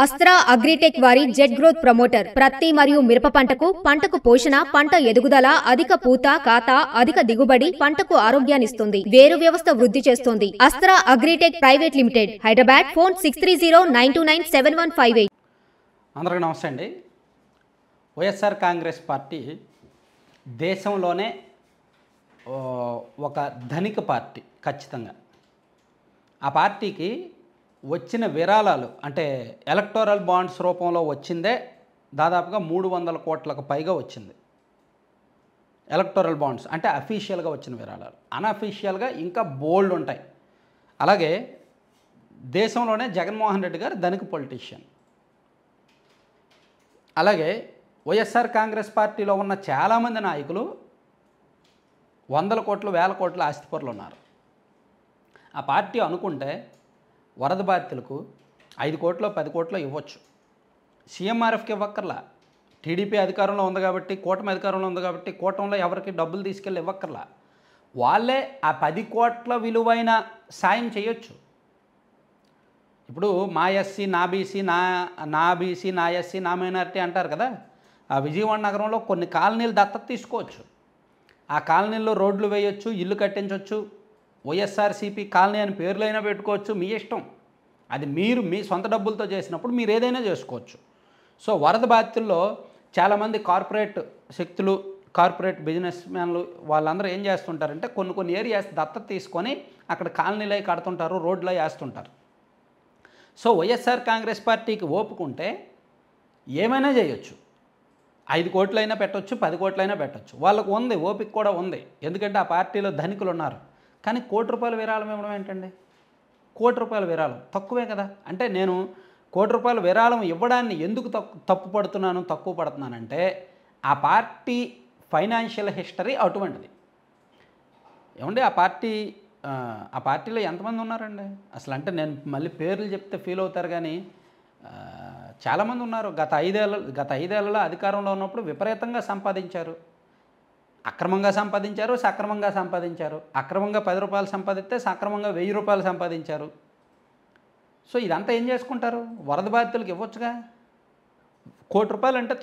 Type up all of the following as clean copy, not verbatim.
Astra agritech వారి jet growth promoter ప్రత్తి మరియు మిరప పంటకు పోషణ, పంట ఎదుగుదల, అధిక పూత, కాత, అధిక దిగుబడి, పంటకు ఆరోగ్యాన్నిస్తుంది. వేరు వ్యవస్థ వృద్ధి చేస్తుంది. Astra agritech private limited, Hyderabad. Phone 6309297158. అందరికీ నమస్తే అండి. వైఎస్ఆర్ కాంగ్రెస్ పార్టీ దేశంలోనే ఒక ధనిక పార్టీ. ఖచ్చితంగా ఆ పార్టీకి వచ్చిన విరాళాలు అంటే ఎలక్టోరల్ బాండ్స్ రూపంలో వచ్చిందే దాదాపుగా 300 కోట్లకు పైగా వచ్చింది. ఎలక్టోరల్ బాండ్స్ అంటే అఫీషియల్గా వచ్చిన విరాళాలు. అన్అఫీషియల్గా ఇంకా బోల్డ్ ఉంటాయి. అలాగే దేశంలోనే జగన్మోహన్ రెడ్డి గారు ధనిక పొలిటీషియన్. అలాగే వైఎస్ఆర్ కాంగ్రెస్ పార్టీలో ఉన్న చాలామంది నాయకులు 100 కోట్లు 1000 కోట్ల ఆస్తిపరులు ఉన్నారు. ఆ పార్టీ అనుకుంటే వరద బాధితులకు 5 కోట్లో 10 కోట్లో ఇవ్వచ్చు. సీఎంఆర్ఎఫ్కి ఇవ్వక్కర్లా. టీడీపీ అధికారంలో ఉంది కాబట్టి, కూటమి అధికారంలో ఉంది కాబట్టి కూటమిలో ఎవరికి డబ్బులు తీసుకెళ్ళి ఇవ్వక్కర్లా. వాళ్ళే ఆ 10 కోట్ల విలువైన సాయం చేయొచ్చు. ఇప్పుడు మా ఎస్సీ, నా బీసీ, నా బీసీ, నా ఎస్సీ, నా మైనారిటీ అంటారు కదా. ఆ విజయవాడ నగరంలో కొన్ని కాలనీలు దత్తత తీసుకోవచ్చు. ఆ కాలనీల్లో రోడ్లు వేయొచ్చు, ఇల్లు కట్టించవచ్చు. వైఎస్ఆర్సీపీ కాలనీ అని పేర్లైనా పెట్టుకోవచ్చు, మీ ఇష్టం. అది మీరు మీ సొంత డబ్బులతో చేసినప్పుడు మీరు ఏదైనా చేసుకోవచ్చు. సో వరద బాధితుల్లో చాలామంది కార్పొరేట్ శక్తులు, కార్పొరేట్ బిజినెస్ మ్యాన్లు వాళ్ళందరూ ఏం చేస్తుంటారంటే కొన్ని ఏరియాస్ దత్తత తీసుకొని అక్కడ కాలనీలు కడుతుంటారు, రోడ్లు వేస్తుంటారు. సో వైఎస్ఆర్ కాంగ్రెస్ పార్టీకి ఓపుకుంటే ఏమైనా చేయొచ్చు. 5 కోట్లైనా పెట్టవచ్చు, 10 కోట్లైనా పెట్టవచ్చు. వాళ్ళకు ఉంది, ఓపిక కూడా ఉంది. ఎందుకంటే ఆ పార్టీలో ధనికులు ఉన్నారు. కానీ ₹1 విరాళం ఇవ్వడం ఏంటండి? ₹1 విరాళం తక్కువే కదా. అంటే నేను ₹1 విరాళం ఇవ్వడాన్ని ఎందుకు తక్కువ పడుతున్నానంటే ఆ పార్టీ ఫైనాన్షియల్ హిస్టరీ అటువంటిది. ఏమండి ఆ పార్టీలో ఎంతమంది ఉన్నారండి అసలు? అంటే నేను మళ్ళీ పేర్లు చెప్తే ఫీల్ అవుతారు కానీ చాలామంది ఉన్నారు. గత ఐదేళ్లలో అధికారంలో ఉన్నప్పుడు విపరీతంగా సంపాదించారు. అక్రమంగా సంపాదించారు, సక్రమంగా సంపాదించారు. అక్రమంగా ₹10 సంపాదిస్తే సక్రమంగా ₹1000 సంపాదించారు. సో ఇదంతా ఏం చేసుకుంటారు? వరద బాధితులకు ఇవ్వచ్చుగా. ₹1 అంటే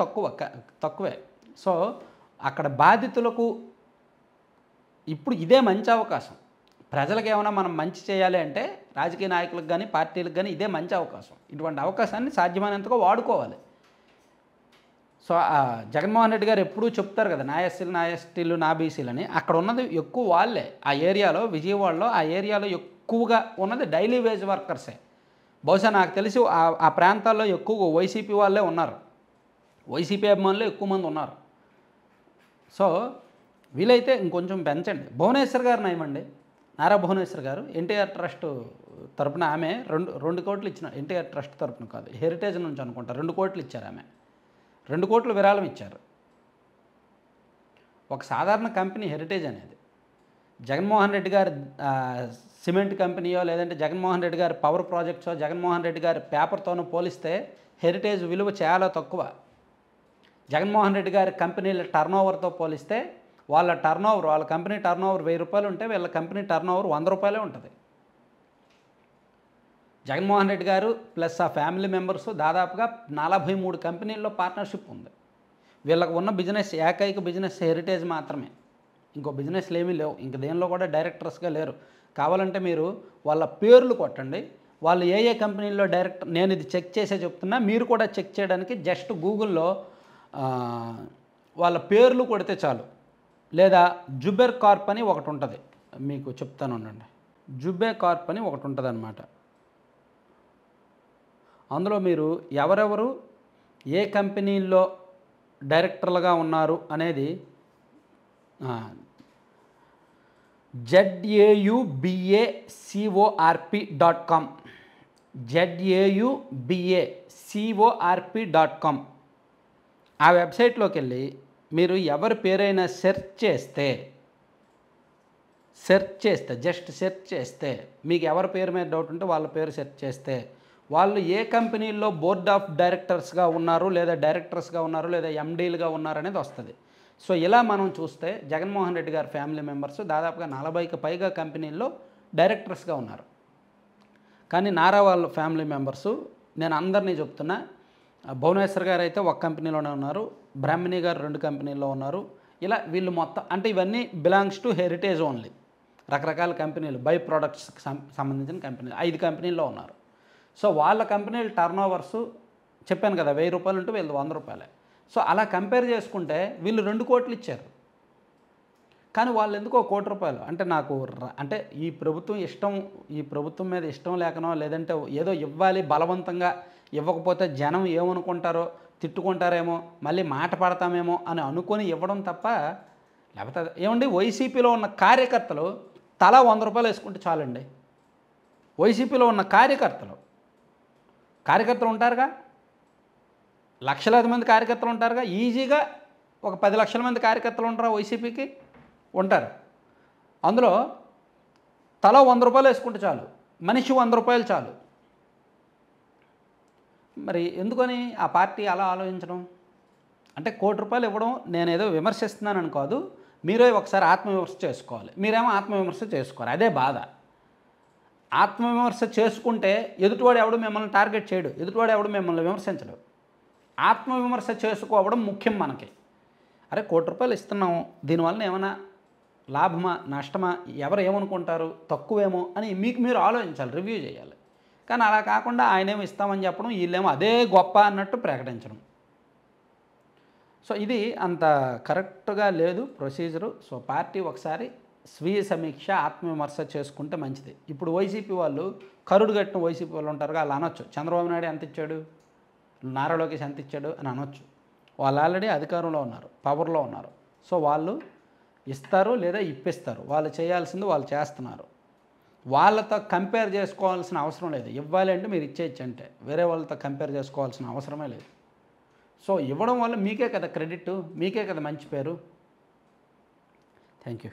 తక్కువే. సో అక్కడ బాధితులకు ఇప్పుడు ఇదే మంచి అవకాశం. ప్రజలకు ఏమైనా మనం మంచి చేయాలి అంటే రాజకీయ నాయకులకు కానీ పార్టీలకు కానీ ఇదే మంచి అవకాశం. ఇటువంటి అవకాశాన్ని సాధ్యమైనంతగా వాడుకోవాలి. సో జగన్మోహన్ రెడ్డి గారు ఎప్పుడూ చెప్తారు కదా, నా ఎస్టీలు నా బీసీలని. అక్కడ ఉన్నది ఎక్కువ వాళ్ళే. ఆ ఏరియాలో, విజయవాడలో ఆ ఏరియాలో ఎక్కువగా ఉన్నది డైలీ వేజ్ వర్కర్సే. బహుశా నాకు తెలిసి ఆ ప్రాంతాల్లో ఎక్కువ వైసీపీ వాళ్ళే ఉన్నారు. వైసీపీ అభిమానులు ఎక్కువ మంది ఉన్నారు. సో వీలైతే ఇంకొంచెం పెంచండి. భువనేశ్వర్ గారు నయమండి. నారా భువనేశ్వర్ గారు ఎన్టీఆర్ ట్రస్ట్ తరపున ఆమె 2 కోట్లు ఇచ్చిన. ఎన్టీఆర్ ట్రస్ట్ తరపున కాదు, హెరిటేజ్ నుంచి అనుకుంటా 2 కోట్లు ఇచ్చారు. ఆమె 2 కోట్లు విరాళం ఇచ్చారు. ఒక సాధారణ కంపెనీ హెరిటేజ్ అనేది. జగన్మోహన్ రెడ్డి గారి సిమెంట్ కంపెనీయో లేదంటే జగన్మోహన్ రెడ్డి గారి పవర్ ప్రాజెక్ట్సో జగన్మోహన్ రెడ్డి గారి పేపర్తోనూ పోలిస్తే హెరిటేజ్ విలువ చాలా తక్కువ. జగన్మోహన్ రెడ్డి గారి కంపెనీల టర్నోవర్తో పోలిస్తే వాళ్ళ కంపెనీ టర్నోవర్ ₹1000 ఉంటే వీళ్ళ కంపెనీ టర్నోవర్ ₹100 ఉంటుంది. జగన్మోహన్ రెడ్డి గారు ప్లస్ ఆ ఫ్యామిలీ మెంబర్స్ దాదాపుగా 43 కంపెనీల్లో పార్ట్నర్షిప్ ఉంది. వీళ్ళకు ఉన్న ఏకైక బిజినెస్ హెరిటేజ్ మాత్రమే. ఇంకో బిజినెస్లు ఏమీ లేవు. ఇంక దేనిలో కూడా డైరెక్టర్స్గా లేరు. కావాలంటే మీరు వాళ్ళ పేర్లు కొట్టండి, వాళ్ళు ఏ కంపెనీల్లో డైరెక్టర్. నేను ఇది చెక్ చేసే చెప్తున్నా, మీరు కూడా చెక్ చేయడానికి జస్ట్ గూగుల్లో వాళ్ళ పేర్లు కొడితే చాలు. లేదా జుబెర్ కార్ప్ అని ఒకటి ఉంటుంది, మీకు చెప్తాను ఉండండి. జుబెర్ కార్ప్ అని ఒకటి ఉంటుంది అన్నమాట. అందులో మీరు ఎవరెవరు ఏ కంపెనీల్లో డైరెక్టర్లుగా ఉన్నారు అనేది ZAUBACORP.com ZAUBACORP.com ఆ వెబ్సైట్లోకి వెళ్ళి మీరు ఎవరి పేరైనా సెర్చ్ చేస్తే మీకు ఎవరి పేరు మీద డౌట్ ఉంటే వాళ్ళ పేరు సెర్చ్ చేస్తే వాళ్ళు ఏ కంపెనీల్లో బోర్డ్ ఆఫ్ డైరెక్టర్స్గా ఉన్నారు, లేదా డైరెక్టర్స్గా ఉన్నారు, లేదా ఎండీలుగా ఉన్నారు అనేది వస్తుంది. సో ఇలా మనం చూస్తే జగన్మోహన్ రెడ్డి గారి ఫ్యామిలీ మెంబర్స్ దాదాపుగా 40కి పైగా కంపెనీల్లో డైరెక్టర్స్గా ఉన్నారు. కానీ నారా వాళ్ళ ఫ్యామిలీ మెంబర్సు నేను అందరినీ చెప్తున్నా, భువనేశ్వర్ గారు అయితే ఒక కంపెనీలోనే ఉన్నారు, బ్రాహ్మణి గారు 2 కంపెనీల్లో ఉన్నారు. ఇలా వీళ్ళు మొత్తం అంటే ఇవన్నీ బిలాంగ్స్ టు హెరిటేజ్ ఓన్లీ. రకరకాల కంపెనీలు బై ప్రొడక్ట్స్కి సంబంధించిన కంపెనీలు 5 కంపెనీల్లో ఉన్నారు. సో వాళ్ళ కంపెనీల టర్నోవర్స్ చెప్పాను కదా, 1000 రూపాయలు ఉంటే వీళ్ళు 100 రూపాయలే. సో అలా కంపేర్ చేసుకుంటే వీళ్ళు 2 కోట్లు ఇచ్చారు, కానీ వాళ్ళు ఎందుకో 1 కోటి రూపాయలు. అంటే నాకు అంటే ఈ ప్రభుత్వం మీద ఇష్టం లేకనో, లేదంటే ఏదో ఇవ్వాలి బలవంతంగా, ఇవ్వకపోతే జనం ఏమనుకుంటారో, తిట్టుకుంటారేమో, మళ్ళీ మాట పడతామేమో అని అనుకొని ఇవ్వడం తప్ప, లేకపోతే ఏమండి వైసీపీలో ఉన్న కార్యకర్తలు తలా 100 రూపాయలు వేసుకుంటే చాలండి. వైసీపీలో ఉన్న కార్యకర్తలు ఉంటారుగా, లక్షలాది మంది కార్యకర్తలు ఉంటారుగా, ఈజీగా ఒక 10 లక్షల మంది కార్యకర్తలు ఉంటారా వైసీపీకి? ఉంటారు. అందులో తలా 100 రూపాయలు వేసుకుంటే చాలు, మనిషి 100 రూపాయలు చాలు. మరి ఎందుకని ఆ పార్టీ అలా ఆలోచించడం? అంటే 1 కోటి రూపాయలు ఇవ్వడం నేనేదో విమర్శిస్తున్నానని కాదు, మీరే ఒకసారి ఆత్మవిమర్శ చేసుకోవాలి. మీరేమో ఆత్మవిమర్శ చేసుకోరు, అదే బాధ. ఆత్మవిమర్శ చేసుకుంటే ఎదుటివాడు ఎవడు మిమ్మల్ని టార్గెట్ చేయడు, ఎదుటివాడు ఎవడు మిమ్మల్ని విమర్శించడు. ఆత్మవిమర్శ చేసుకోవడం ముఖ్యం మనకి. అరే 1 కోటి రూపాయలు ఇస్తున్నాము, దీనివల్ల ఏమైనా లాభమా నష్టమా, ఎవరు ఏమనుకుంటారు, తక్కువేమో అని మీకు మీరు ఆలోచించాలి, రివ్యూ చేయాలి. కానీ అలా కాకుండా ఆయనేమో ఇస్తామని చెప్పడం, వీళ్ళేమో అదే గొప్ప అన్నట్టు ప్రకటించడం. సో ఇది అంత కరెక్ట్గా లేదు ప్రొసీజరు. సో పార్టీ ఒకసారి స్వీయ సమీక్ష ఆత్మవిమర్శ చేసుకుంటే మంచిది. ఇప్పుడు వైసీపీ వాళ్ళు కరుడు కట్టిన వైసీపీ వాళ్ళు ఉంటారుగా, అలా అనొచ్చు. చంద్రబాబు నాయుడు ఎంత ఇచ్చాడు, నారా లోకేష్ ఎంత ఇచ్చాడు అని అనొచ్చు. వాళ్ళు ఆల్రెడీ అధికారంలో ఉన్నారు, పవర్లో ఉన్నారు. సో వాళ్ళు ఇస్తారు లేదా ఇప్పిస్తారు, వాళ్ళు చేయాల్సింది వాళ్ళు చేస్తున్నారు. వాళ్ళతో కంపేర్ చేసుకోవాల్సిన అవసరం లేదు. ఇవ్వాలి అంటే మీరు ఇచ్చేయచ్చు, అంటే వేరే వాళ్ళతో కంపేర్ చేసుకోవాల్సిన అవసరమే లేదు. సో ఇవ్వడం వల్ల మీకే కదా క్రెడిట్, మీకే కదా మంచి పేరు. Thank you.